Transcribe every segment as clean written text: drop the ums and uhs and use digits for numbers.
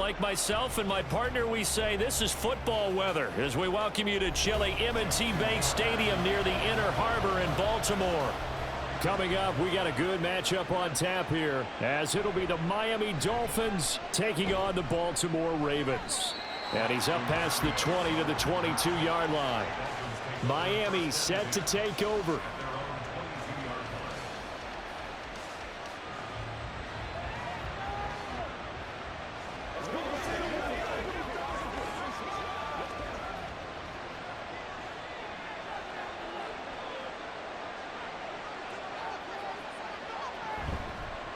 like myself and my partner, we say this is football weather as we welcome you to chilly M&T Bank Stadium near the Inner Harbor in Baltimore. Coming up, we got a good matchup on tap here, as it'll be the Miami Dolphins taking on the Baltimore Ravens. And he's up past the 20 to the 22-yard line. Miami set to take over.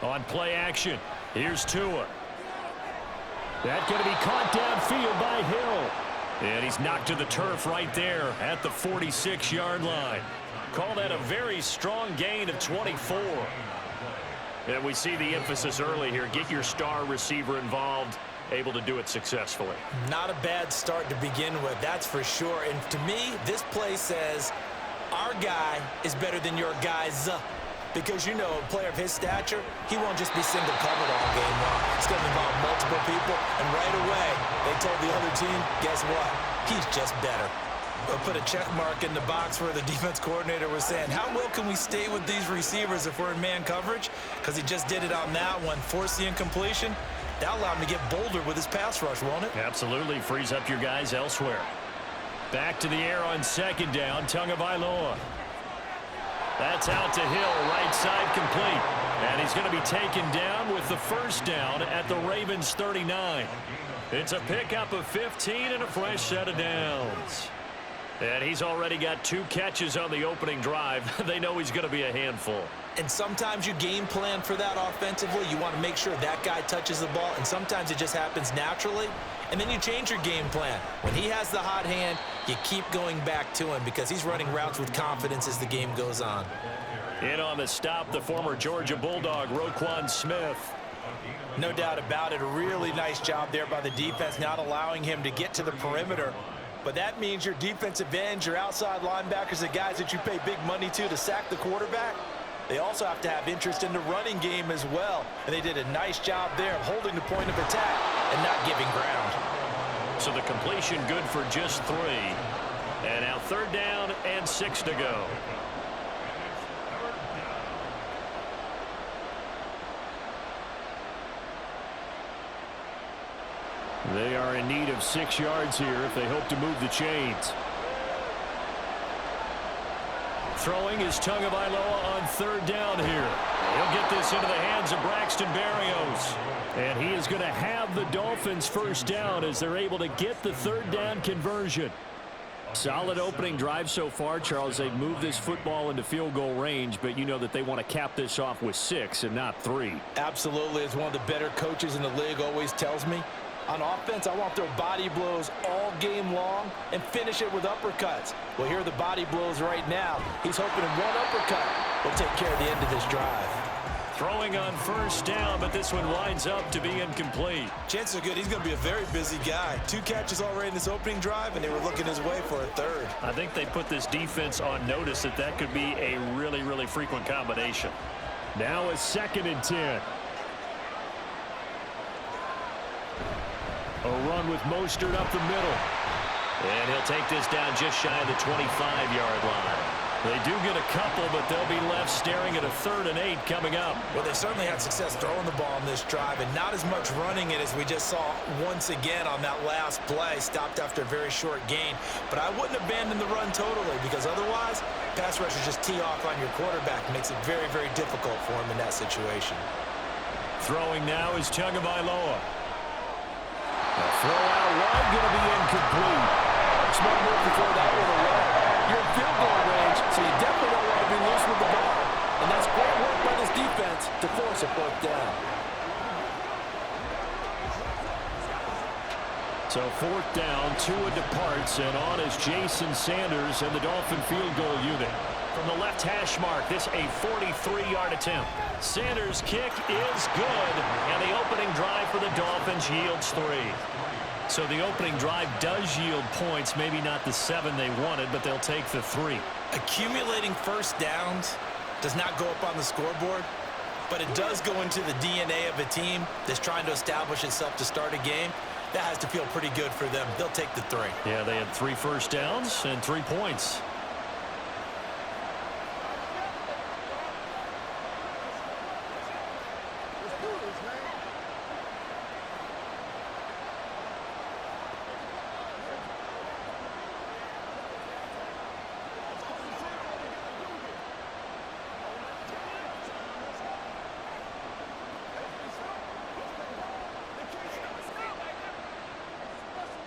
On play action, here's Tua. That's going to be caught downfield by Hill. And he's knocked to the turf right there at the 46-yard line. Call that a very strong gain of 24. And we see the emphasis early here. Get your star receiver involved, able to do it successfully. Not a bad start to begin with, that's for sure. And to me, this play says, our guy is better than your guys. Because, you know, a player of his stature, he won't just be single covered all game long. It's going to involve multiple people, and right away, they told the other team, guess what? He's just better. They'll put a check mark in the box where the defense coordinator was saying, how well can we stay with these receivers if we're in man coverage? Because he just did it on that one, forced the incompletion. That'll allow him to get bolder with his pass rush, won't it? Absolutely, frees up your guys elsewhere. Back to the air on second down, Tagovailoa. That's out to Hill, right side complete. And he's going to be taken down with the first down at the Ravens 39. It's a pickup of 15 and a fresh set of downs. And he's already got 2 catches on the opening drive. They know he's going to be a handful. And sometimes you game plan for that offensively. You want to make sure that guy touches the ball, and sometimes it just happens naturally. And then you change your game plan. When he has the hot hand, you keep going back to him because he's running routes with confidence as the game goes on. In on the stop, the former Georgia Bulldog, Roquan Smith. No doubt about it. A really nice job there by the defense, not allowing him to get to the perimeter. But that means your defensive ends, your outside linebackers, the guys that you pay big money to sack the quarterback, they also have to have interest in the running game as well. And they did a nice job there of holding the point of attack and not giving ground. So the completion good for just 3. And now 3rd down and 6 to go. They are in need of 6 yards here if they hope to move the chains. Throwing is Tagovailoa on 3rd down here. He'll get this into the hands of Braxton Berrios. And he is going to have the Dolphins first down as they're able to get the 3rd down conversion. Solid opening drive so far, Charles. They've moved this football into field goal range, but you know that they want to cap this off with 6 and not 3. Absolutely. As one of the better coaches in the league always tells me, on offense, I want to throw body blows all game long and finish it with uppercuts. Well, here are the body blows right now. He's hoping one uppercut will take care of the end of this drive. Throwing on 1st down, but this one winds up to be incomplete. Chances are good he's going to be a very busy guy. 2 catches already in this opening drive, and they were looking his way for a 3rd. I think they put this defense on notice that could be a really, really frequent combination. Now a 2nd and 10. A run with Mostert up the middle. And he'll take this down just shy of the 25-yard line. They do get a couple, but they'll be left staring at a 3rd and 8 coming up. Well, they certainly had success throwing the ball on this drive, and not as much running it as we just saw once again on that last play. Stopped after a very short gain. But I wouldn't abandon the run totally, because otherwise, pass rushers just tee off on your quarterback. Makes it very, very difficult for him in that situation. Throwing now is Tagovailoa. The throw out wide going to be incomplete. Smart move to throw that one away. You're in field goal range, so you definitely don't want to be loose with the ball. And that's great work by this defense to force a 4th down. So 4th down, Tua departs, and on is Jason Sanders and the Dolphin field goal unit. From the left hash mark, this a 43-yard attempt. Sanders' kick is good, and the opening drive for the Dolphins yields 3. So the opening drive does yield points, maybe not the 7 they wanted, but they'll take the 3. Accumulating 1st downs does not go up on the scoreboard, but it does go into the DNA of a team that's trying to establish itself to start a game. That has to feel pretty good for them. They'll take the 3. Yeah, they had 3 first downs and 3 points.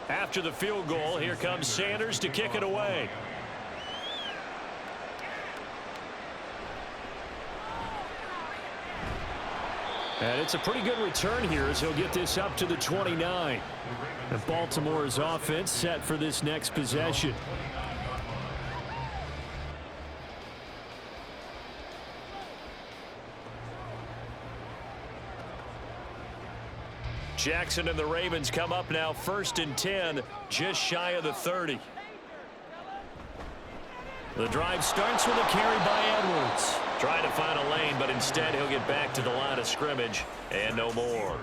After the field goal, here comes Sanders to kick it away. And it's a pretty good return here as he'll get this up to the 29. And Baltimore's offense set for this next possession. Jackson and the Ravens come up now 1st and 10, just shy of the 30. The drive starts with a carry by Edwards. Trying to find a lane, but instead he'll get back to the line of scrimmage and no more.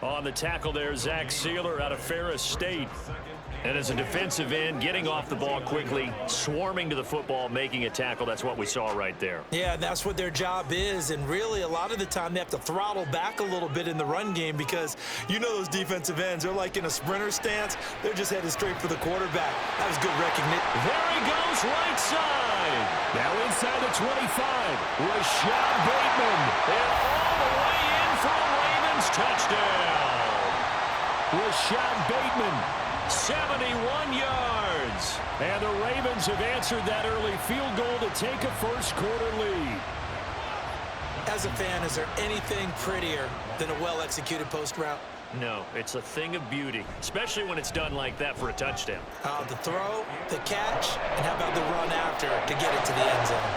On the tackle there, Zach Sealer out of Ferris State. And as a defensive end, getting off the ball quickly, swarming to the football, making a tackle. That's what we saw right there. Yeah, that's what their job is. And really, a lot of the time, they have to throttle back a little bit in the run game because you know those defensive ends, they're like in a sprinter stance. They're just headed straight for the quarterback. That was good recognition. There he goes, right side. Now inside the 25. Rashad Bateman. And all the way in for a Ravens touchdown. Rashad Bateman. 71 yards. And the Ravens have answered that early field goal to take a first-quarter lead. As a fan, is there anything prettier than a well-executed post route? No, it's a thing of beauty, especially when it's done like that for a touchdown. The throw, the catch, and how about the run after to get it to the end zone?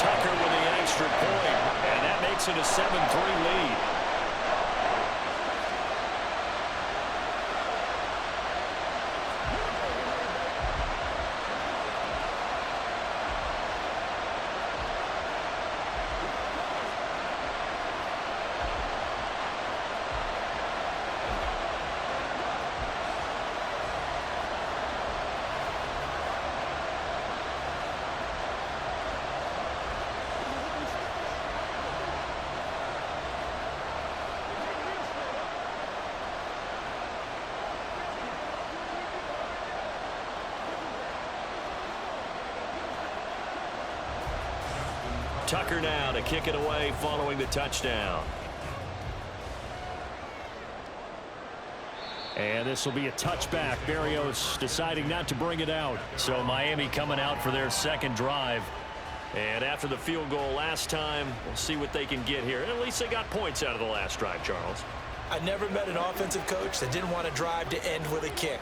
Tucker with the extra point, and that makes it a 7-3 lead. Tucker now to kick it away following the touchdown. And this will be a touchback. Berrios deciding not to bring it out. So Miami coming out for their second drive. And after the field goal last time, we'll see what they can get here. At least they got points out of the last drive, Charles. I never met an offensive coach that didn't want to drive to end with a kick.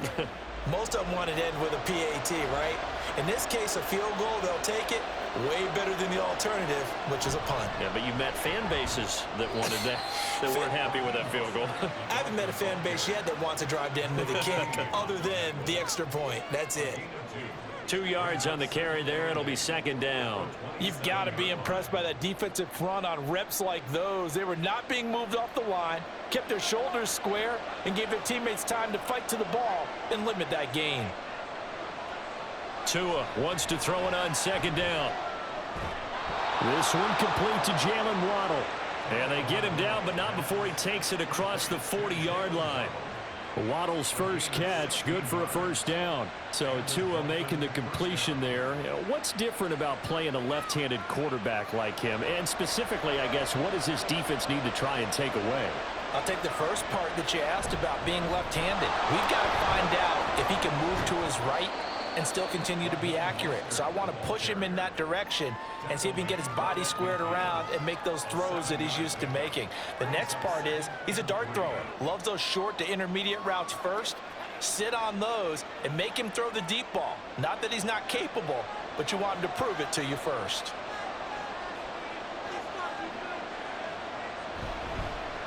Most of them wanted to end with a PAT, right? In this case, a field goal, they'll take it. Way better than the alternative, which is a punt. Yeah, but you met fan bases that wanted that, that weren't happy with that field goal. I haven't met a fan base yet that wants to drive to end with a kick, other than the extra point. That's it. 2 yards on the carry there. It'll be second down. You've got to be impressed by that defensive front on reps like those. They were not being moved off the line, kept their shoulders square, and gave their teammates time to fight to the ball and limit that gain. Tua wants to throw it on second down. This one complete to Jalen Waddle. And they get him down, but not before he takes it across the 40-yard line. Waddle's first catch, good for a first down. So Tua making the completion there. What's different about playing a left-handed quarterback like him? And specifically, I guess, what does this defense need to try and take away? I'll take the first part that you asked about being left-handed. We've got to find out if he can move to his right and still continue to be accurate. So I want to push him in that direction and see if he can get his body squared around and make those throws that he's used to making. The next part is he's a dart thrower. Loves those short to intermediate routes first. Sit on those and make him throw the deep ball. Not that he's not capable, but you want him to prove it to you first.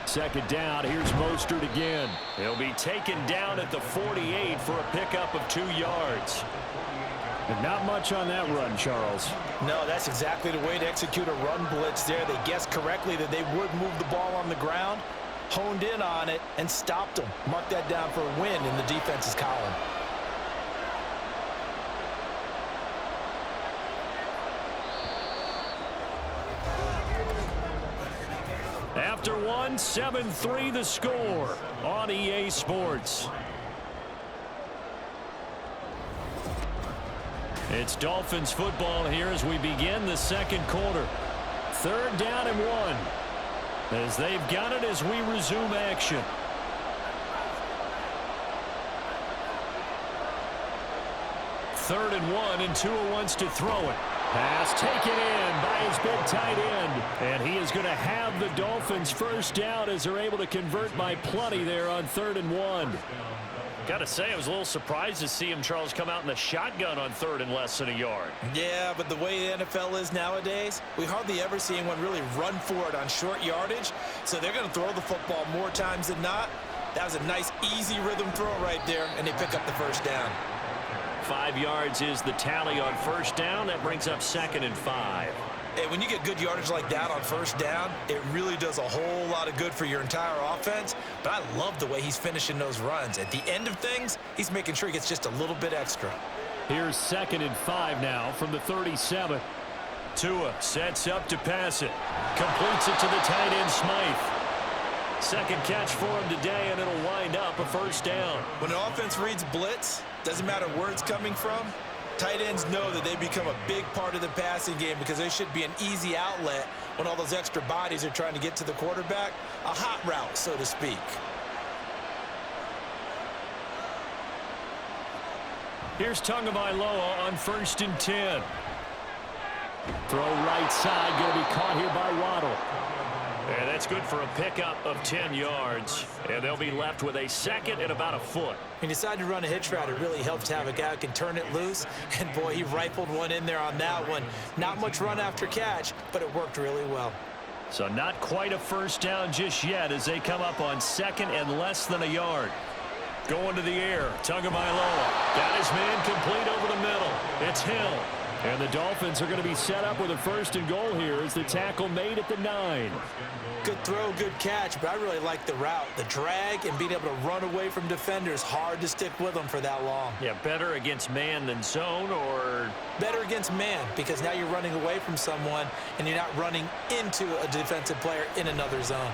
Second down, here's Mostert again. He'll be taken down at the 48 for a pickup of 2 yards. And not much on that run, Charles. No, that's exactly the way to execute a run blitz there. They guessed correctly that they would move the ball on the ground, honed in on it, and stopped them. Mark that down for a win in the defense's column. After one, 7-3 the score on EA Sports. It's Dolphins football here as we begin the second quarter. 3rd down and 1 as they've got it as we resume action. Third and 1, and Tua wants to throw it. Pass taken in by his big tight end. And he is going to have the Dolphins first down as they're able to convert by plenty there on 3rd and 1. Got to say, I was a little surprised to see him, Charles, come out in the shotgun on 3rd and less than a yard. Yeah, but the way the NFL is nowadays, we hardly ever see anyone really run for it on short yardage. So they're going to throw the football more times than not. That was a nice, easy rhythm throw right there, and they pick up the first down. 5 yards is the tally on first down. That brings up 2nd and 5. Hey, when you get good yardage like that on first down, it really does a whole lot of good for your entire offense. But I love the way he's finishing those runs. At the end of things, he's making sure he gets just a little bit extra. Here's 2nd and 5 now from the 37. Tua sets up to pass it. Completes it to the tight end, Smythe. Second catch for him today, and it'll wind up a first down. When an offense reads blitz, doesn't matter where it's coming from, tight ends know that they become a big part of the passing game because they should be an easy outlet when all those extra bodies are trying to get to the quarterback. A hot route, so to speak. Here's Tagovailoa on 1st and 10. Throw right side, going to be caught here by Waddle. And that's good for a pickup of 10 yards. And they'll be left with a 2nd and about a foot. He decided to run a hitch route. It really helps to have a guy who can turn it loose. And, boy, he rifled one in there on that one. Not much run after catch, but it worked really well. So not quite a first down just yet as they come up on 2nd and less than a yard. Going to the air, Tagovailoa. Got his man complete over the middle. It's Hill. And the Dolphins are going to be set up with a 1st and goal here as the tackle made at the 9. Good throw, good catch, but I really like the route. The drag and being able to run away from defenders, hard to stick with them for that long. Yeah, better against man than zone, or? Better against man, because now you're running away from someone and you're not running into a defensive player in another zone.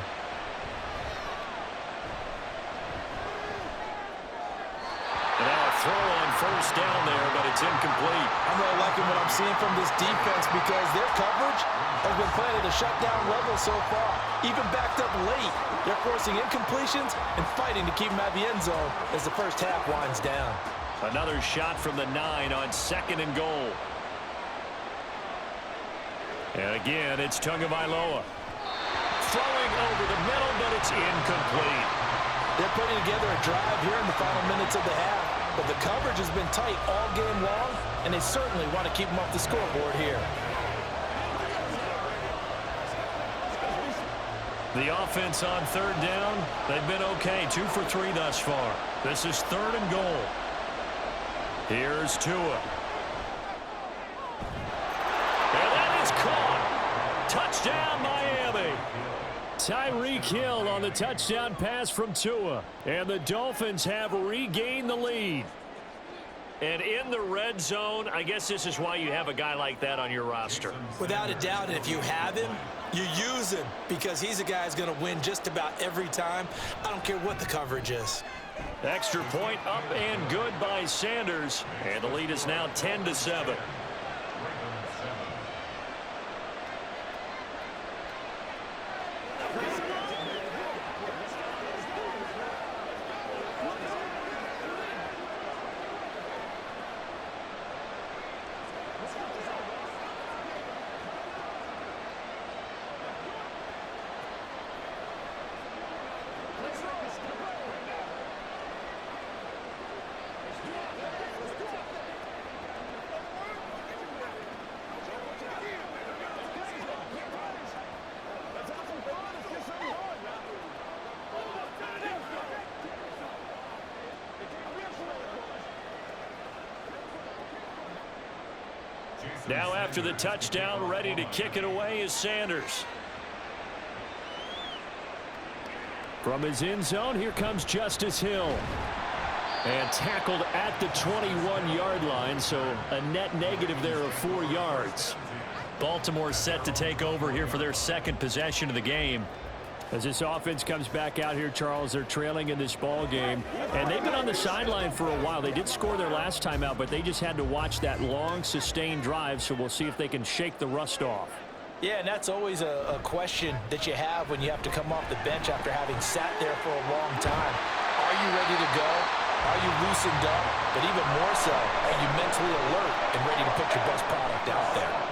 Throw on first down there, but it's incomplete. I'm really liking what I'm seeing from this defense because their coverage has been playing at a shutdown level so far. Even backed up late, they're forcing incompletions and fighting to keep them out of the end zone as the first half winds down. Another shot from the 9 on 2nd and goal. And again, it's Tagovailoa. Throwing over the middle, but it's incomplete. They're putting together a drive here in the final minutes of the half. But the coverage has been tight all game long, and they certainly want to keep them off the scoreboard here. The offense on 3rd down, they've been okay. 2 for 3 thus far. This is 3rd and goal. Here's Tua. And that is caught. Touchdown, Miami. Tyreek Hill on the touchdown pass from Tua. And the Dolphins have regained the lead. And in the red zone, I guess this is why you have a guy like that on your roster. Without a doubt, and if you have him, you use him because he's a guy who's going to win just about every time. I don't care what the coverage is. Extra point up and good by Sanders. And the lead is now 10-7. Now after the touchdown, ready to kick it away is Sanders. From his end zone, here comes Justice Hill. And tackled at the 21-yard line, so a net negative there of 4 yards. Baltimore set to take over here for their second possession of the game. As this offense comes back out here, Charles, they're trailing in this ball game. And they've been on the sideline for a while. They did score their last time out, but they just had to watch that long, sustained drive, so we'll see if they can shake the rust off. Yeah, and that's always a question that you have when you have to come off the bench after having sat there for a long time. Are you ready to go? Are you loosened up? But even more so, are you mentally alert and ready to put your best product out there?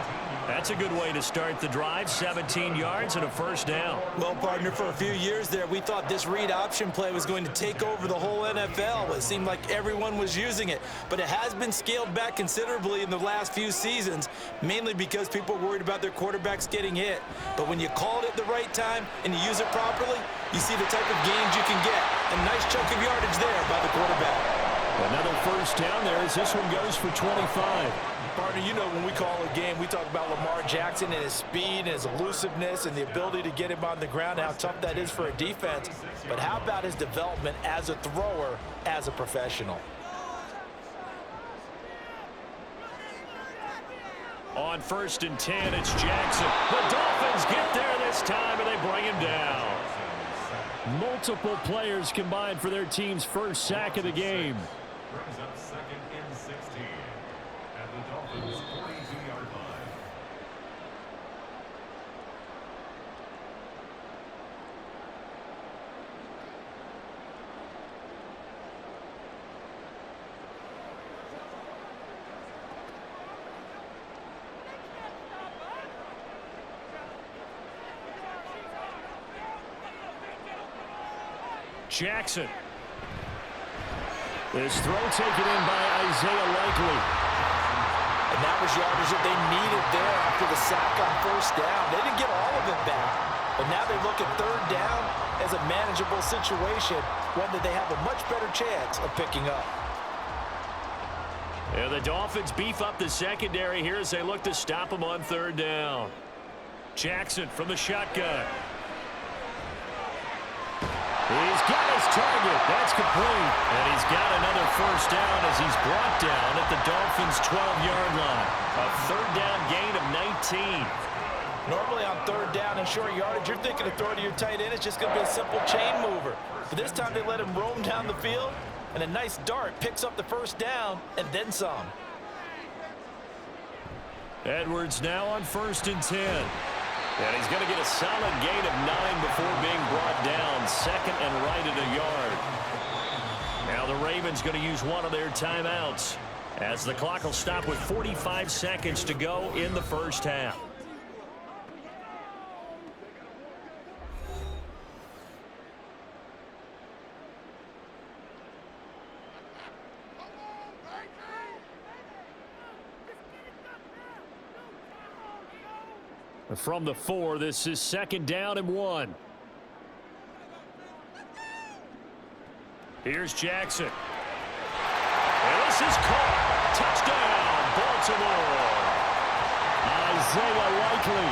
That's a good way to start the drive. 17 yards and a first down. Well, partner, for a few years there, we thought this read option play was going to take over the whole NFL. It seemed like everyone was using it. But it has been scaled back considerably in the last few seasons, mainly because people are worried about their quarterbacks getting hit. But when you call it at the right time and you use it properly, you see the type of gains you can get. A nice chunk of yardage there by the quarterback. Another first down there as this one goes for 25. Partner, you know when we call a game, we talk about Lamar Jackson and his speed and his elusiveness and the ability to get him on the ground, how tough that is for a defense. But how about his development as a thrower, as a professional? On 1st and 10, it's Jackson. The Dolphins get there this time, and they bring him down. Multiple players combined for their team's first sack of the game. Brings up 2nd and 16 at the Dolphins' 42-yard line. Jackson. This throw taken in by Isaiah Likely. And that was yardage that they needed there after the sack on 1st down. They didn't get all of it back, but now they look at 3rd down as a manageable situation, one that they have a much better chance of picking up. Yeah, the Dolphins beef up the secondary here as they look to stop them on 3rd down. Jackson from the shotgun. He's got his target. That's complete. And he's got another first down as he's brought down at the Dolphins' 12-yard line. A 3rd down gain of 19. Normally on 3rd down and short yardage, you're thinking of throwing to your tight end. It's just going to be a simple chain mover. But this time they let him roam down the field, and a nice dart picks up the first down and then some. Edwards now on 1st and 10. And he's going to get a solid gain of 9 before being brought down. 2nd and right at a yard. Now the Ravens going to use one of their timeouts as the clock will stop with 45 seconds to go in the first half. From the 4, this is 2nd down and 1. Here's Jackson. And this is caught. Touchdown, Baltimore. Isaiah Likely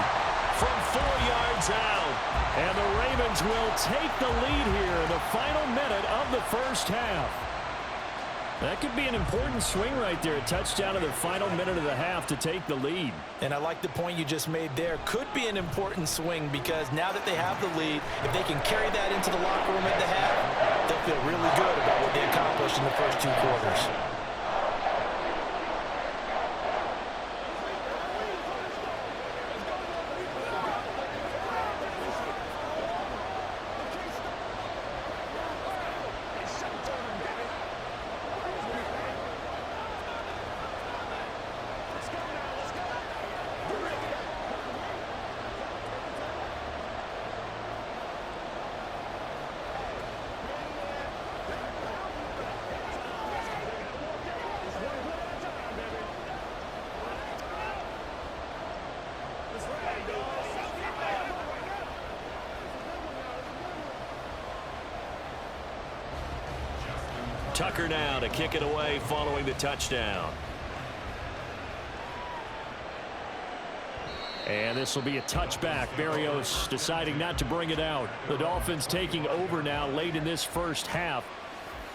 from 4 yards out. And the Ravens will take the lead here in the final minute of the first half. That could be an important swing right there. A touchdown in the final minute of the half to take the lead. And I like the point you just made there. Could be an important swing because now that they have the lead, if they can carry that into the locker room at the half, they'll feel really good about what they accomplished in the first 2 quarters. Tucker now to kick it away following the touchdown. And this will be a touchback. Berrios deciding not to bring it out. The Dolphins taking over now late in this first half.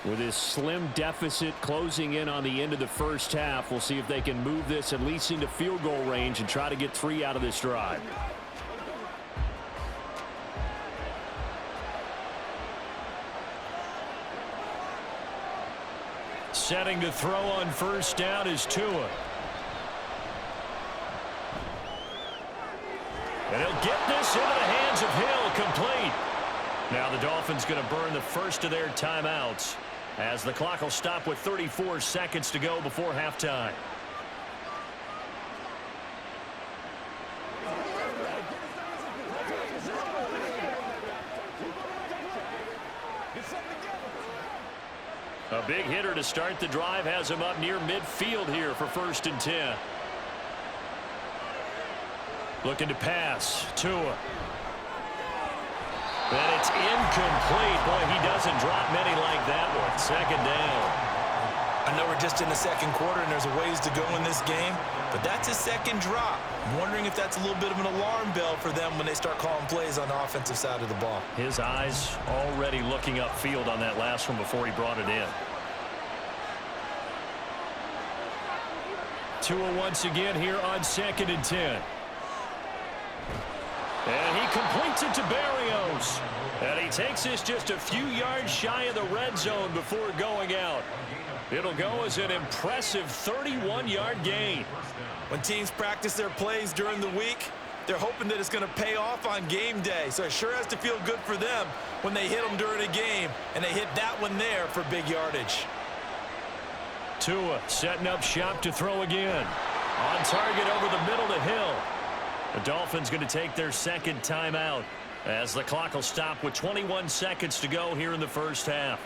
With this slim deficit closing in on the end of the first half, we'll see if they can move this at least into field goal range and try to get 3 out of this drive. Setting to throw on first down is Tua. And he'll get this into the hands of Hill, complete. Now the Dolphins going to burn the first of their timeouts as the clock will stop with 34 seconds to go before halftime. A big hitter to start the drive has him up near midfield here for 1st and 10. Looking to pass. Tua. And it's incomplete. Boy, he doesn't drop many like that one. 2nd down. I know we're just in the second quarter and there's a ways to go in this game, but that's his 2nd drop. I'm wondering if that's a little bit of an alarm bell for them when they start calling plays on the offensive side of the ball. His eyes already looking upfield on that last one before he brought it in. Tua once again here on 2nd and 10. And he completes it to Berrios. And he takes this just a few yards shy of the red zone before going out. It'll go as an impressive 31-yard gain. When teams practice their plays during the week, they're hoping that it's going to pay off on game day. So it sure has to feel good for them when they hit them during a game. And they hit that one there for big yardage. Tua setting up shop to throw again. On target over the middle to Hill. The Dolphins going to take their 2nd timeout as the clock will stop with 21 seconds to go here in the first half.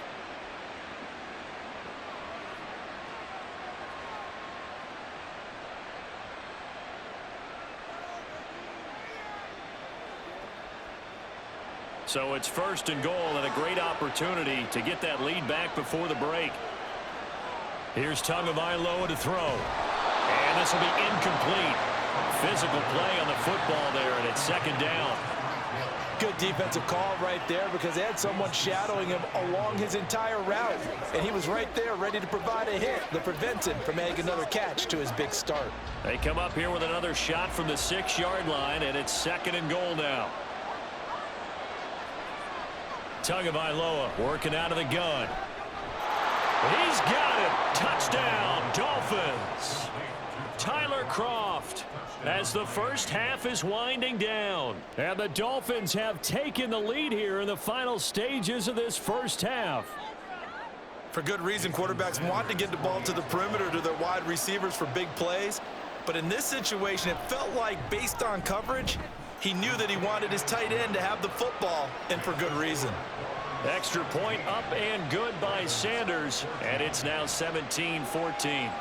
So it's 1st and goal and a great opportunity to get that lead back before the break. Here's Tagovailoa to throw. And this will be incomplete. Physical play on the football there, and it's 2nd down. Good defensive call right there because they had someone shadowing him along his entire route. And he was right there ready to provide a hit that prevents him from making another catch to his big start. They come up here with another shot from the 6-yard line, and it's 2nd and goal now. Tagovailoa working out of the gun. He's got it. Touchdown, Dolphins. Tyler Kroft as the first half is winding down. And the Dolphins have taken the lead here in the final stages of this first half. For good reason, quarterbacks want to get the ball to the perimeter to their wide receivers for big plays. But in this situation, it felt like based on coverage, he knew that he wanted his tight end to have the football, and for good reason. Extra point up and good by Sanders, and it's now 17-14.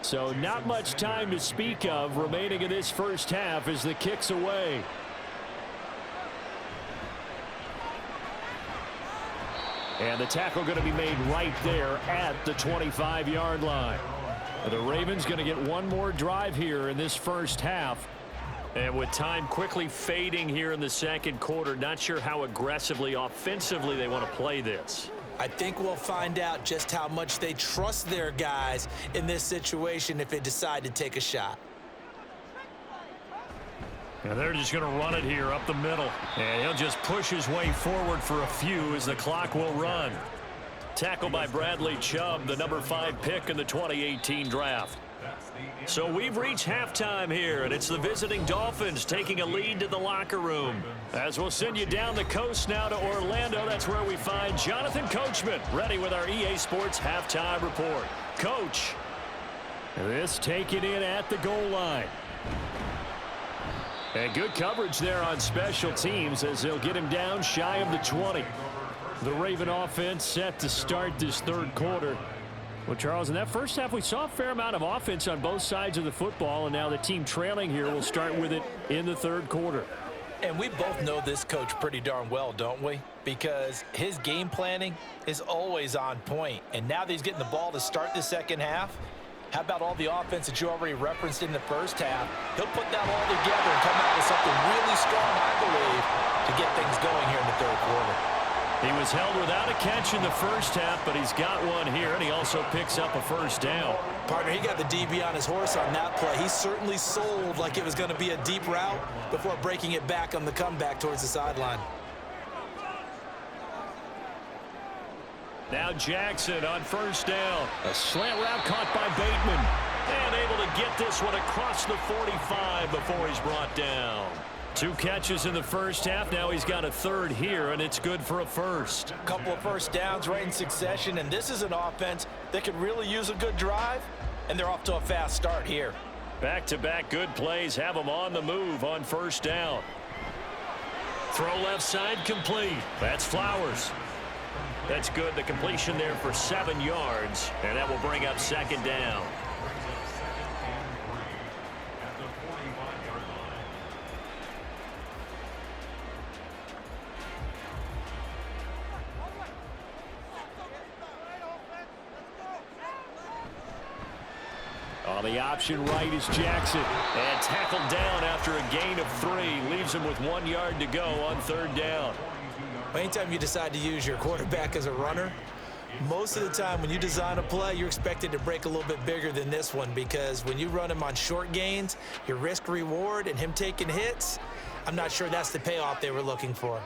So not much time to speak of remaining in this first half as the kick's away. And the tackle going to be made right there at the 25-yard line. The Ravens going to get one more drive here in this first half. And with time quickly fading here in the second quarter, not sure how aggressively, offensively they want to play this. I think we'll find out just how much they trust their guys in this situation if they decide to take a shot. And they're just going to run it here up the middle. And he'll just push his way forward for a few as the clock will run. Tackled by Bradley Chubb, the number 5 pick in the 2018 draft. So we've reached halftime here, and it's the visiting Dolphins taking a lead to the locker room. As we'll send you down the coast now to Orlando, that's where we find Jonathan Coachman, ready with our EA Sports halftime report. Coach, this taken in at the goal line. And good coverage there on special teams as they'll get him down shy of the 20. The Raven offense set to start this third quarter. Well, Charles, in that first half, we saw a fair amount of offense on both sides of the football, and now the team trailing here will start with it in the third quarter. And we both know this coach pretty darn well, don't we? Because his game planning is always on point. And now that he's getting the ball to start the second half, how about all the offense that you already referenced in the first half? He'll put that all together and come out with something really strong, I believe, to get things going here in the third quarter. He was held without a catch in the first half, but he's got one here, and he also picks up a first down. Partner, he got the DB on his horse on that play. He certainly sold like it was going to be a deep route before breaking it back on the comeback towards the sideline. Now Jackson on first down. A slant route caught by Bateman. And able to get this one across the 45 before he's brought down. 2 catches in the first half. Now he's got a third here, and it's good for a first. A couple of first downs right in succession, and this is an offense that could really use a good drive, and they're off to a fast start here. Back-to-back good plays have them on the move on first down. Throw left side complete. That's Flowers. That's good. The completion there for 7 yards, and that will bring up second down. On the option right is Jackson. And tackled down after a gain of 3. Leaves him with 1 yard to go on third down. Anytime you decide to use your quarterback as a runner, most of the time when you design a play, you're expected to break a little bit bigger than this one, because when you run him on short gains, your risk reward and him taking hits, I'm not sure that's the payoff they were looking for.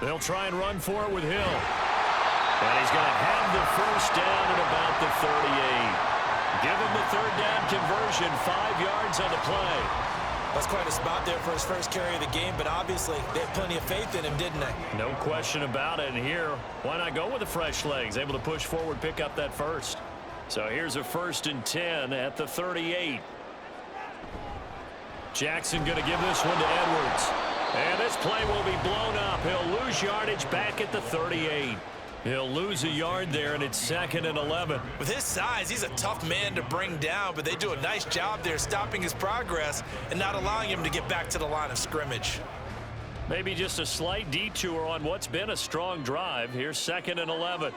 They'll try and run for it with Hill. And he's going to have the first down at about the 38. Give him the third down conversion, 5 yards on the play. That's quite a spot there for his first carry of the game, but obviously they had plenty of faith in him, didn't they? No question about it. And here, why not go with the fresh legs? Able to push forward, pick up that first. So here's a 1st and 10 at the 38. Jackson going to give this one to Edwards. And this play will be blown up. He'll lose yardage back at the 38. He'll lose a yard there, and it's 2nd and 11. With his size, he's a tough man to bring down, but they do a nice job there stopping his progress and not allowing him to get back to the line of scrimmage. Maybe just a slight detour on what's been a strong drive. Here's 2nd and 11.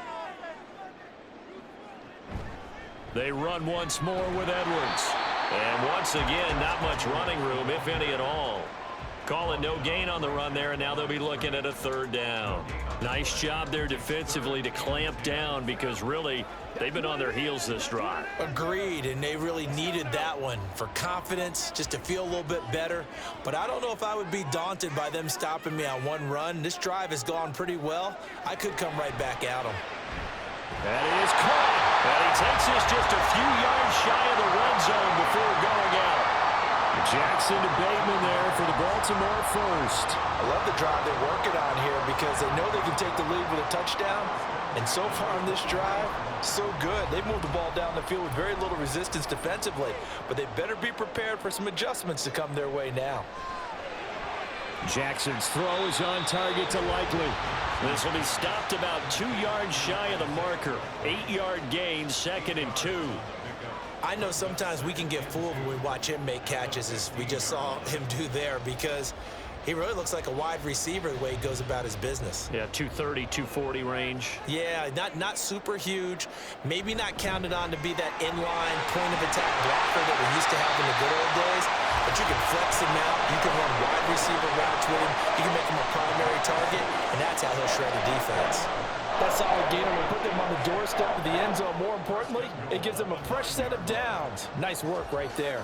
They run once more with Edwards. And once again, not much running room, if any at all. Call it no gain on the run there, and now they'll be looking at a third down. Nice job there defensively to clamp down, because really they've been on their heels this drive. Agreed, and they really needed that one for confidence, just to feel a little bit better. But I don't know if I would be daunted by them stopping me on one run. This drive has gone pretty well. I could come right back at them. That is caught. And he takes this just a few yards shy of the red zone before going out. Jackson to Bateman there for the Baltimore first. I love the drive they're working on here, because they know they can take the lead with a touchdown. And so far in this drive, so good. They've moved the ball down the field with very little resistance defensively, but they better be prepared for some adjustments to come their way now. Jackson's throw is on target to Likely. This will be stopped about 2 yards shy of the marker. 8-yard gain, 2nd and 2. I know sometimes we can get fooled when we watch him make catches, as we just saw him do there, because he really looks like a wide receiver the way he goes about his business. Yeah, 230, 240 range. Yeah, not super huge. Maybe not counted on to be that inline point-of-attack blocker that we used to have in the good old days, but you can flex him out. You can run wide receiver routes with him. You can make him a primary target, and that's how he'll shred a defense. That solid gainer will put them on the doorstep of the end zone. More importantly, it gives them a fresh set of downs. Nice work right there.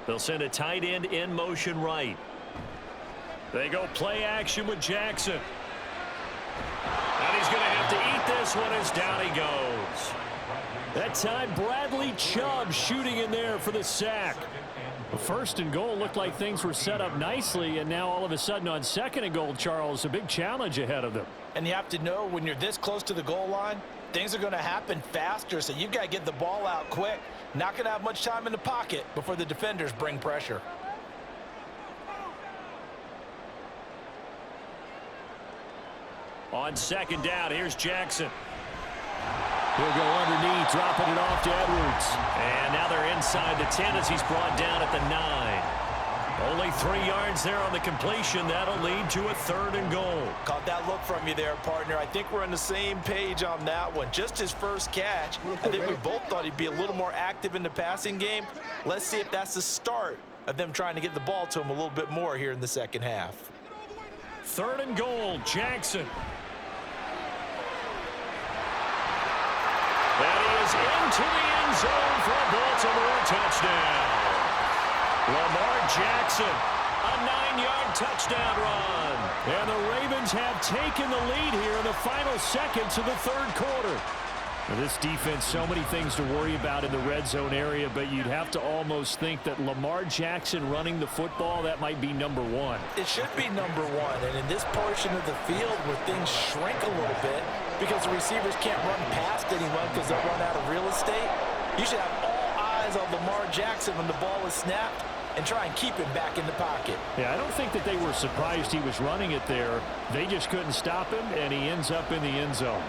They'll send a tight end in motion right. They go play action with Jackson. And he's going to have to eat this one as down he goes. That time, Bradley Chubb shooting in there for the sack. First and goal looked like things were set up nicely, and now all of a sudden on second and goal, Charles, a big challenge ahead of them. And you have to know when you're this close to the goal line, things are going to happen faster, so you've got to get the ball out quick. Not going to have much time in the pocket before the defenders bring pressure. On second down, here's Jackson. He'll go underneath, dropping it off to Edwards. And now they're inside the 10 as he's brought down at the 9. Only 3 yards there on the completion. That'll lead to a third and goal. Caught that look from you there, partner. I think we're on the same page on that one. Just his first catch. I think we both thought he'd be a little more active in the passing game. Let's see if that's the start of them trying to get the ball to him a little bit more here in the second half. Third and goal, Jackson. And he is into the end zone for a Baltimore touchdown. Lamar Jackson, a 9-yard touchdown run. And the Ravens have taken the lead here in the final seconds of the third quarter. Now this defense, so many things to worry about in the red zone area, but you'd have to almost think that Lamar Jackson running the football, that might be number one. It should be number one, and in this portion of the field where things shrink a little bit because the receivers can't run past anyone because they'll run out of real estate, you should have all eyes on Lamar Jackson when the ball is snapped and try and keep him back in the pocket. Yeah, I don't think that they were surprised he was running it there. They just couldn't stop him, and he ends up in the end zone.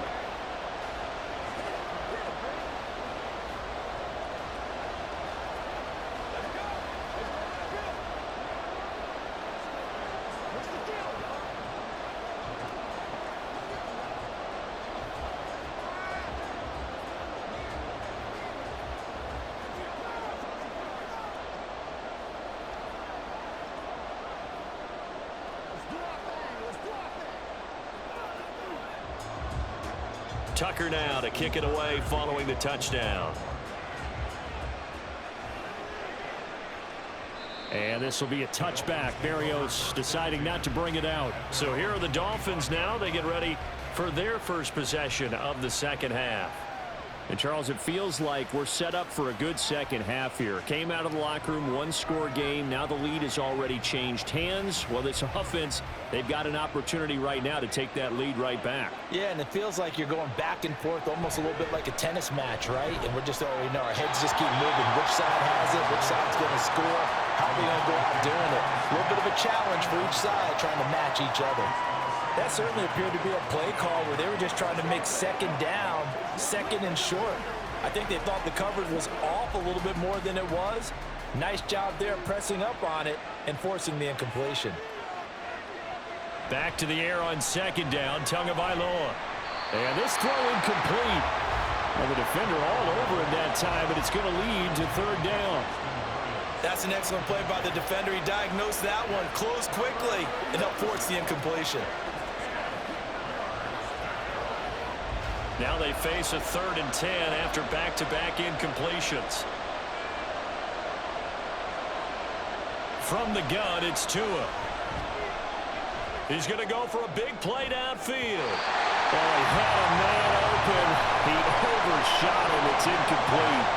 Tucker now to kick it away following the touchdown. And this will be a touchback. Berrios deciding not to bring it out. So here are the Dolphins now. They get ready for their first possession of the second half. And, Charles, it feels like we're set up for a good second half here. Came out of the locker room, one-score game. Now the lead has already changed hands. Well, this offense, they've got an opportunity right now to take that lead right back. Yeah, and it feels like you're going back and forth almost a little bit like a tennis match, right? And we're just already know our heads just keep moving. Which side has it? Which side's going to score? How are we going to go out doing it? A little bit of a challenge for each side trying to match each other. That certainly appeared to be a play call where they were just trying to make second down, second and short. I think they thought the coverage was off a little bit more than it was. Nice job there pressing up on it and forcing the incompletion. Back to the air on second down, Tagovailoa. And this throw incomplete. And the defender all over it that time, but it's going to lead to third down. That's an excellent play by the defender. He diagnosed that one, closed quickly, and helped force the incompletion. Now they face a 3rd and 10 after back-to-back incompletions. From the gun, it's Tua. He's going to go for a big play downfield. Oh, he had a man open. He overshot him. It's incomplete.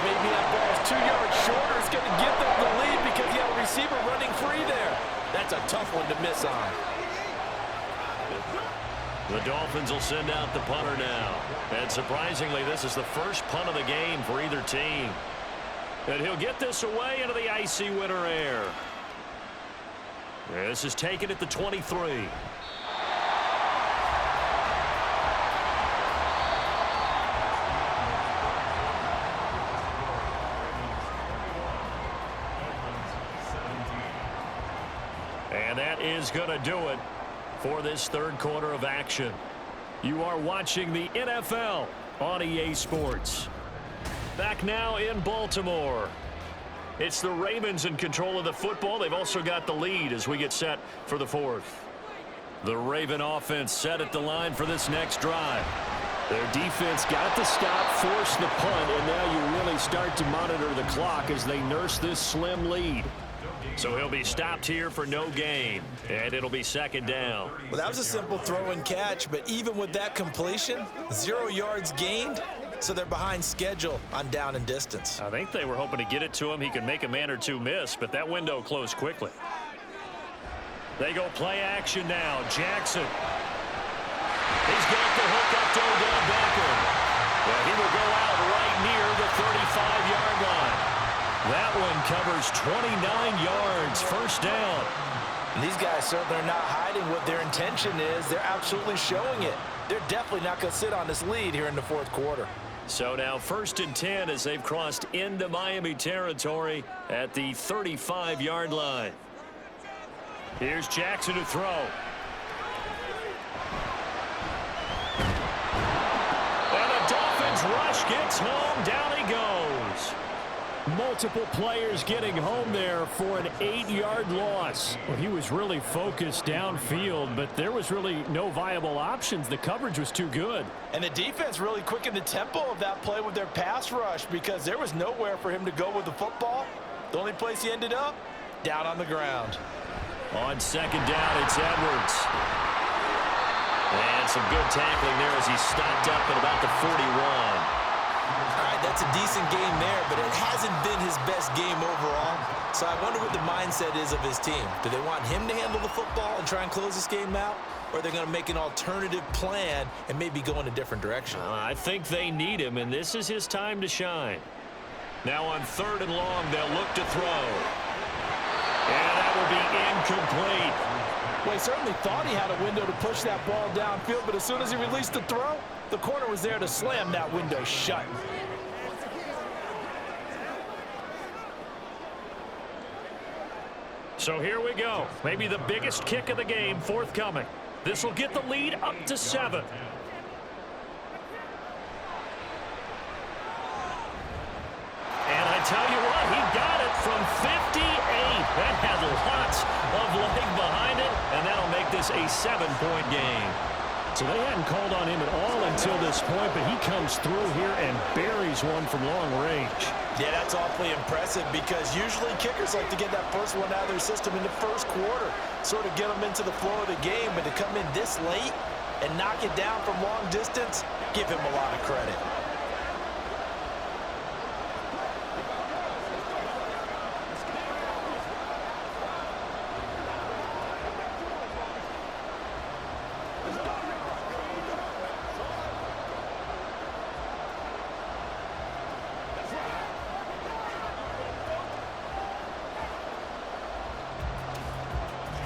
Maybe that ball is 2 yards shorter. It's going to give them the lead because you have a receiver running free there. That's a tough one to miss on. The Dolphins will send out the punter now. And surprisingly, this is the first punt of the game for either team. And he'll get this away into the icy winter air. This is taken at the 23. And that is going to do it for this third quarter of action. You are watching the NFL on EA Sports. Back now in Baltimore. It's the Ravens in control of the football. They've also got the lead as we get set for the fourth. The Raven offense set at the line for this next drive. Their defense got the stop, forced the punt, and now you really they start to monitor the clock as they nurse this slim lead. So he'll be stopped here for no gain, and it'll be second down. Well, that was a simple throw and catch, but even with that completion, 0 yards gained, so they're behind schedule on down and distance. I think they were hoping to get it to him. He could make a man or two miss, but that window closed quickly. They go play action now. Jackson. He's got the hook up to Odell Beckham. Yeah, he will go out right near the 35-yard line. That one covers 29 yards, first down. And these guys certainly are not hiding what their intention is. They're absolutely showing it. They're definitely not going to sit on this lead here in the fourth quarter. So now 1st and 10 as they've crossed into Miami territory at the 35-yard line. Here's Jackson to throw. And the Dolphins rush gets home. Down he goes. Multiple players getting home there for an 8-yard loss. Well, he was really focused downfield, but there was really no viable options. The coverage was too good. And the defense really quickened the tempo of that play with their pass rush because there was nowhere for him to go with the football. The only place he ended up, down on the ground. On second down, it's Edwards. And some good tackling there as he stopped up at about the 41. All right, that's a decent game there, but it hasn't been his best game overall. So I wonder what the mindset is of his team. Do they want him to handle the football and try and close this game out? Or are they going to make an alternative plan and maybe go in a different direction? I think they need him, and this is his time to shine. Now on 3rd and long, they'll look to throw. And that will be incomplete. Well, he certainly thought he had a window to push that ball downfield, but as soon as he released the throw, the corner was there to slam that window shut. So here we go. Maybe the biggest kick of the game forthcoming. This will get the lead up to 7. And I tell you what, he got it from 58. That had lots of leg behind it, and that'll make this a 7-point game. So they hadn't called on him at all until this point, but he comes through here and buries one from long range. Yeah, that's awfully impressive because usually kickers like to get that first one out of their system in the first quarter, sort of get them into the flow of the game, but to come in this late and knock it down from long distance, give him a lot of credit.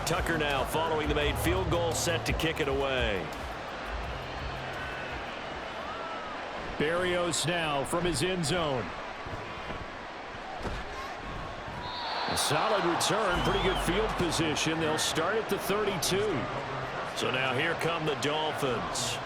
Tucker now following the made field goal, set to kick it away. Berrios now from his end zone. A solid return, pretty good field position. They'll start at the 32. So now here come the Dolphins.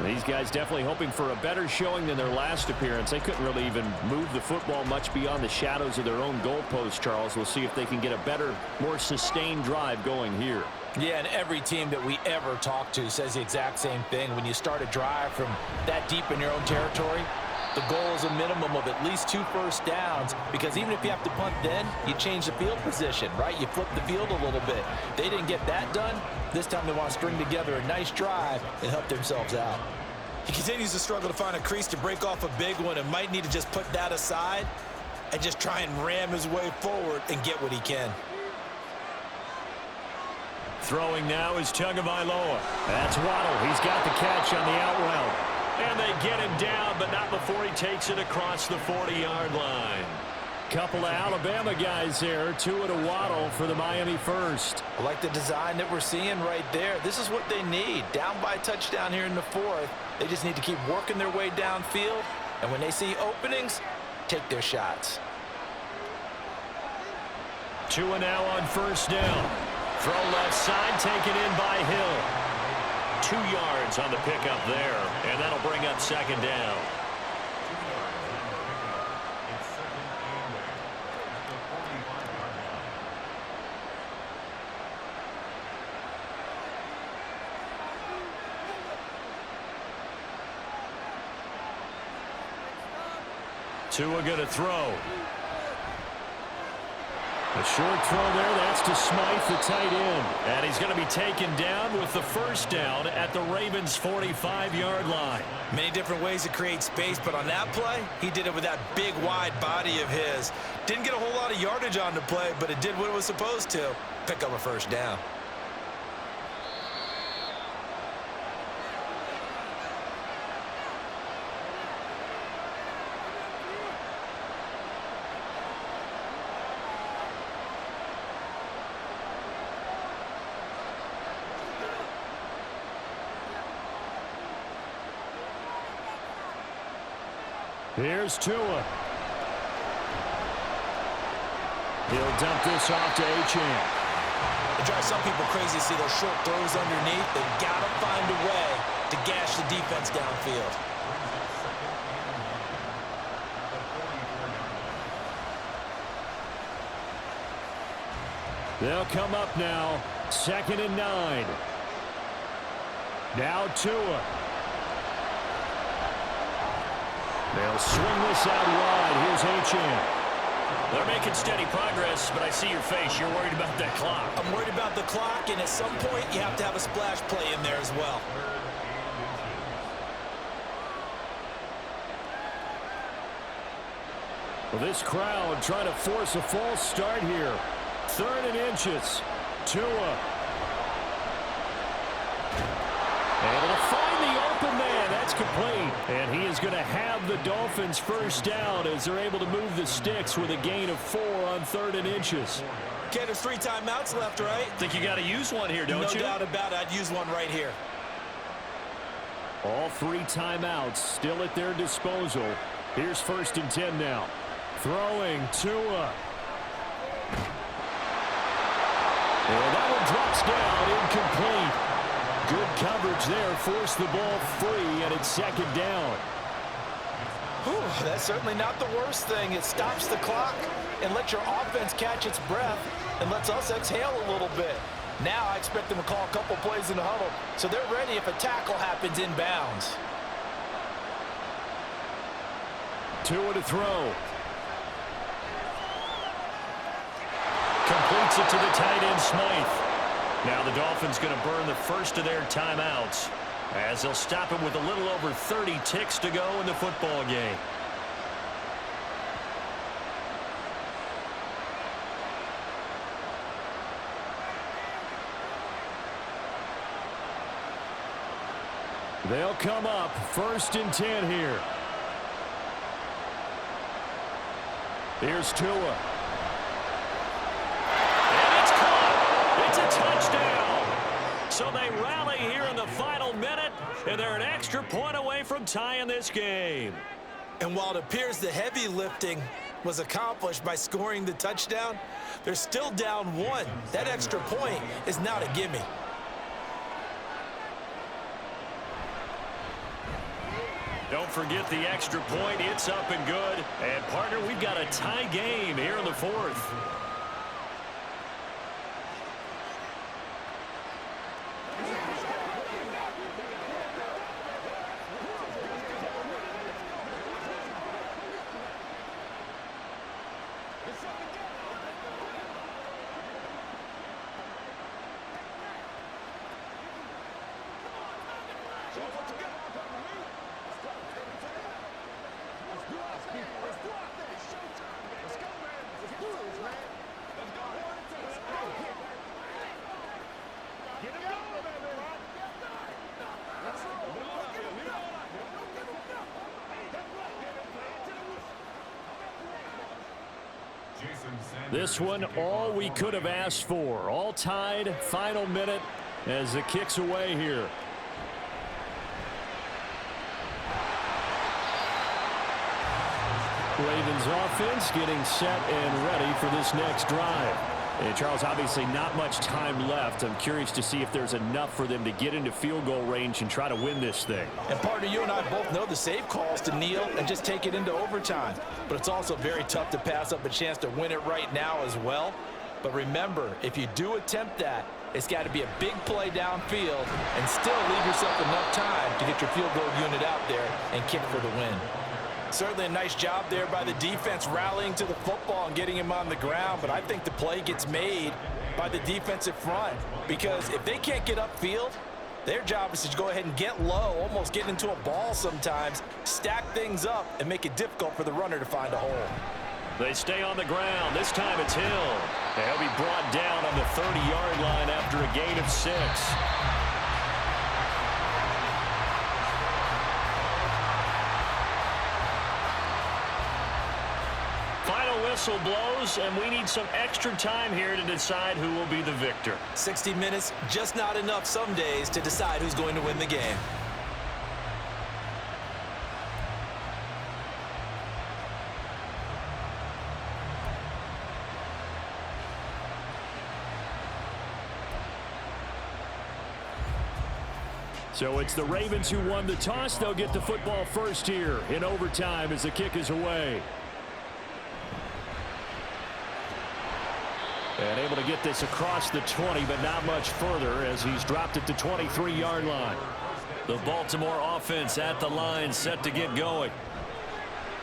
These guys definitely hoping for a better showing than their last appearance. They couldn't really even move the football much beyond the shadows of their own goalpost, Charles. We'll see if they can get a better, more sustained drive going here. Yeah, and every team that we ever talk to says the exact same thing. When you start a drive from that deep in your own territory, the goal is a minimum of at least 2 first downs, because even if you have to punt then, you change the field position, right? You flip the field a little bit. They didn't get that done. This time they want to string together a nice drive and help themselves out. He continues to struggle to find a crease to break off a big one and might need to just put that aside and just try and ram his way forward and get what he can. Throwing now is Tagovailoa. That's Waddle. He's got the catch on the out route. And they get him down, but not before he takes it across the 40-yard line. Couple of Alabama guys there, Tua to Waddle for the Miami first. I like the design that we're seeing right there. This is what they need. Down by a touchdown here in the 4th. They just need to keep working their way downfield. And when they see openings, take their shots. Tua now on first down. Throw left side, taken in by Hill. 2 yards on the pickup there, and that'll bring up second down. Tua going to throw. A short throw there. That's to Smythe, the tight end. And he's going to be taken down with the first down at the Ravens' 45-yard line. Many different ways to create space, but on that play, he did it with that big, wide body of his. Didn't get a whole lot of yardage on the play, but it did what it was supposed to. Pick up a first down. Here's Tua. He'll dump this off to Achane. It drives some people crazy to see those short throws underneath. They've got to find a way to gash the defense downfield. They'll come up now. 2nd and 9. Now Tua. They'll swing this out wide. Here's Achane. They're making steady progress, but I see your face. You're worried about that clock. I'm worried about the clock, and at some point, you have to have a splash play in there as well. Well, this crowd trying to force a false start here. 3rd and inches. Tua. Able to find the open man. That's complete. And he is going to have the Dolphins first down as they're able to move the sticks with a gain of 4 on 3rd and inches. Okay, there's 3 timeouts left, right? Think you got to use one here, don't you? No doubt about it. I'd use one right here. All 3 timeouts still at their disposal. Here's 1st and 10 now. Throwing Tua. And that one drops down, incomplete. Good coverage there, forced the ball free, and it's 2nd down. Whew, that's certainly not the worst thing. It stops the clock and lets your offense catch its breath and lets us exhale a little bit. Now I expect them to call a couple plays in the huddle, so they're ready if a tackle happens inbounds. Tua to throw. Completes it to the tight end, Smythe. Now the Dolphins going to burn the first of their timeouts as they'll stop it with a little over 30 ticks to go in the football game. They'll come up 1st and 10 here. Here's Tua. Touchdown. So they rally here in the final minute, and they're an extra point away from tying this game. And while it appears the heavy lifting was accomplished by scoring the touchdown, they're still down 1. That extra point is not a gimme. Don't forget the extra point. It's up and good. And, partner, we've got a tie game here in the 4th. This one, all we could have asked for. All tied, final minute as the kick's away here. Ravens offense getting set and ready for this next drive. And Charles, obviously not much time left. I'm curious to see if there's enough for them to get into field goal range and try to win this thing. And partner, you and I both know the save calls to kneel and just take it into overtime. But it's also very tough to pass up a chance to win it right now as well. But remember, if you do attempt that, it's got to be a big play downfield and still leave yourself enough time to get your field goal unit out there and kick for the win. Certainly a nice job there by the defense rallying to the football and getting him on the ground, but I think the play gets made by the defensive front because if they can't get upfield, their job is to go ahead and get low, almost get into a ball sometimes, stack things up, and make it difficult for the runner to find a hole. They stay on the ground. This time it's Hill. And he'll be brought down on the 30-yard line after a gain of 6. Final whistle blows, and we need some extra time here to decide who will be the victor. 60 minutes, just not enough some days to decide who's going to win the game. So it's the Ravens who won the toss. They'll get the football first here in overtime as the kick is away. And able to get this across the 20, but not much further as he's dropped it to 23-yard line. The Baltimore offense at the line, set to get going.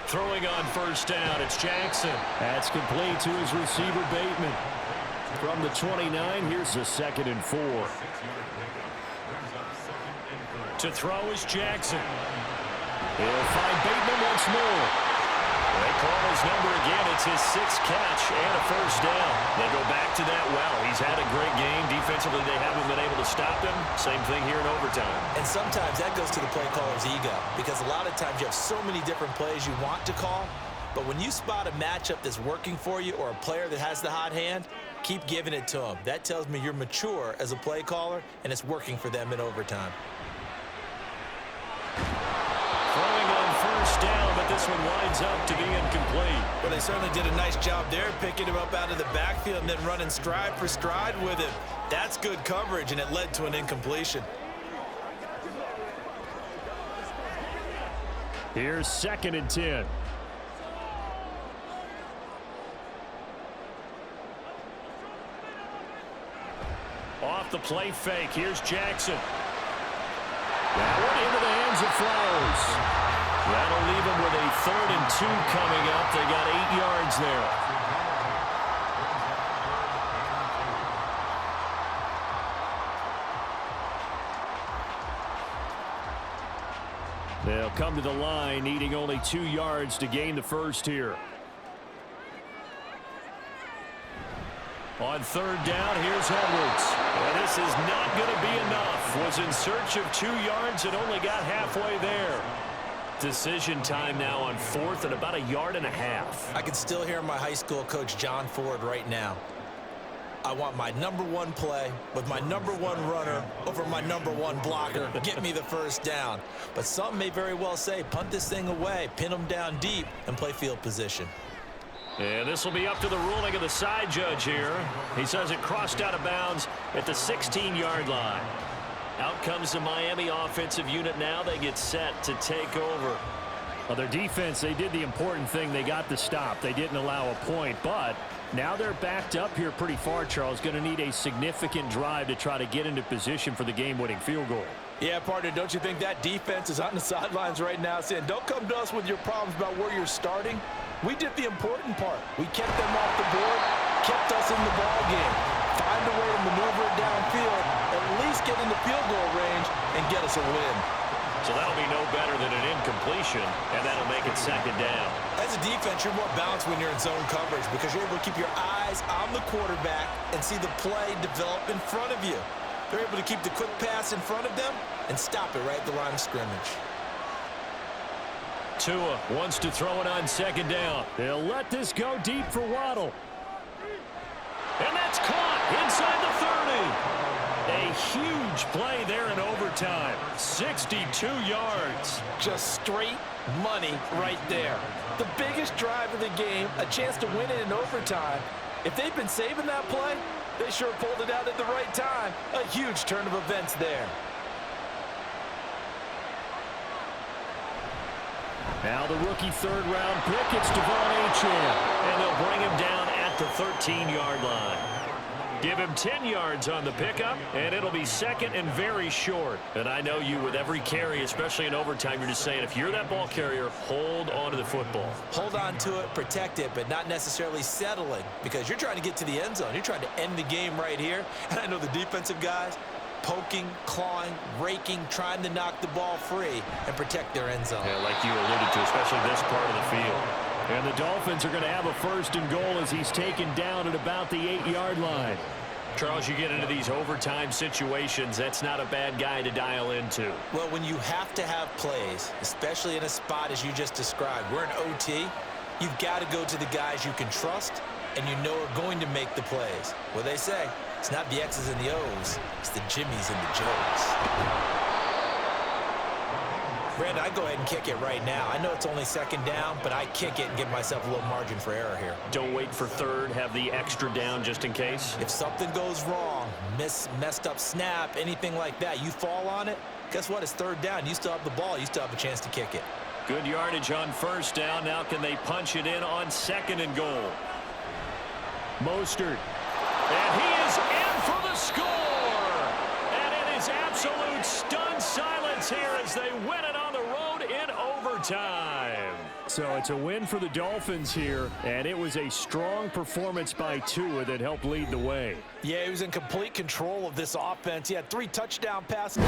Throwing on first down, it's Jackson. That's complete to his receiver, Bateman. From the 29, here's the 2nd and 4. To throw is Jackson. He'll find Bateman once more. They call his number again. It's his 6th catch and a first down. They go back to that well. He's had a great game. Defensively, they haven't been able to stop him. Same thing here in overtime. And sometimes that goes to the play caller's ego because a lot of times you have so many different plays you want to call, but when you spot a matchup that's working for you or a player that has the hot hand, keep giving it to him. That tells me you're mature as a play caller, and it's working for them in overtime. Throwing on first down, but this one winds up to be incomplete. Well, they certainly did a nice job there, picking him up out of the backfield and then running stride for stride with him. That's good coverage, and it led to an incompletion. Here's 2nd and 10. Off the play fake, here's Jackson. That one into the hands of Flowers. That'll leave them with a 3rd and 2 coming up. They got 8 yards there. They'll come to the line, needing only 2 yards to gain the first here. On 3rd down, here's Edwards. And this is not going to be enough. Was in search of 2 yards and only got halfway there. Decision time now on 4th and about 1.5 yards. I can still hear my high school coach, John Ford, right now. I want my #1 play with my #1 runner over my #1 blocker. Get me the first down. But some may very well say, punt this thing away, pin them down deep, and play field position. And this will be up to the ruling of the side judge here. He says it crossed out of bounds at the 16-yard line. Out comes the Miami offensive unit now. They get set to take over. Well, their defense, they did the important thing. They got the stop. They didn't allow a point, but now they're backed up here pretty far, Charles. Going to need a significant drive to try to get into position for the game-winning field goal. Yeah, partner, don't you think that defense is on the sidelines right now saying, don't come to us with your problems about where you're starting? We did the important part. We kept them off the board, kept us in the ball game. Find a way to maneuver it downfield, at least get into field goal range, and get us a win. So that'll be no better than an incompletion, and that'll make it 2nd down. As a defense, you're more balanced when you're in zone coverage because you're able to keep your eyes on the quarterback and see the play develop in front of you. They're able to keep the quick pass in front of them and stop it right at the line of scrimmage. Tua wants to throw it on 2nd down. They'll let this go deep for Waddle. And that's caught inside the 30. A huge play there in overtime. 62 yards. Just straight money right there. The biggest drive of the game, a chance to win it in overtime. If they've been saving that play, they sure pulled it out at the right time. A huge turn of events there. Now the rookie 3rd-round pick, it's Devon Achane. And they'll bring him down at the 13-yard line. Give him 10 yards on the pickup, and it'll be second and very short. And I know you, with every carry, especially in overtime, you're just saying, if you're that ball carrier, hold on to the football. Hold on to it, protect it, but not necessarily settling, because you're trying to get to the end zone. You're trying to end the game right here. And I know the defensive guys, poking, clawing, raking, trying to knock the ball free and protect their end zone. Yeah, like you alluded to, especially this part of the field. And the Dolphins are going to have a first and goal as he's taken down at about the 8-yard line. Charles, you get into these overtime situations, that's not a bad guy to dial into. Well, when you have to have plays, especially in a spot as you just described, we're in OT, you've got to go to the guys you can trust and you know are going to make the plays. Well, they say, it's not the X's and the O's, it's the Jimmies and the Joes. Brandon, I go ahead and kick it right now. I know it's only second down, but I kick it and give myself a little margin for error here. Don't wait for third, have the extra down just in case. If something goes wrong, messed up snap, anything like that, you fall on it, guess what? It's third down. You still have the ball. You still have a chance to kick it. Good yardage on first down. Now can they punch it in on second and goal? Mostert. And he is in for the score. And it is absolute stunned silence here as they win it on the road in overtime. So it's a win for the Dolphins here, and it was a strong performance by Tua that helped lead the way. Yeah, he was in complete control of this offense. He had 3 touchdown passes.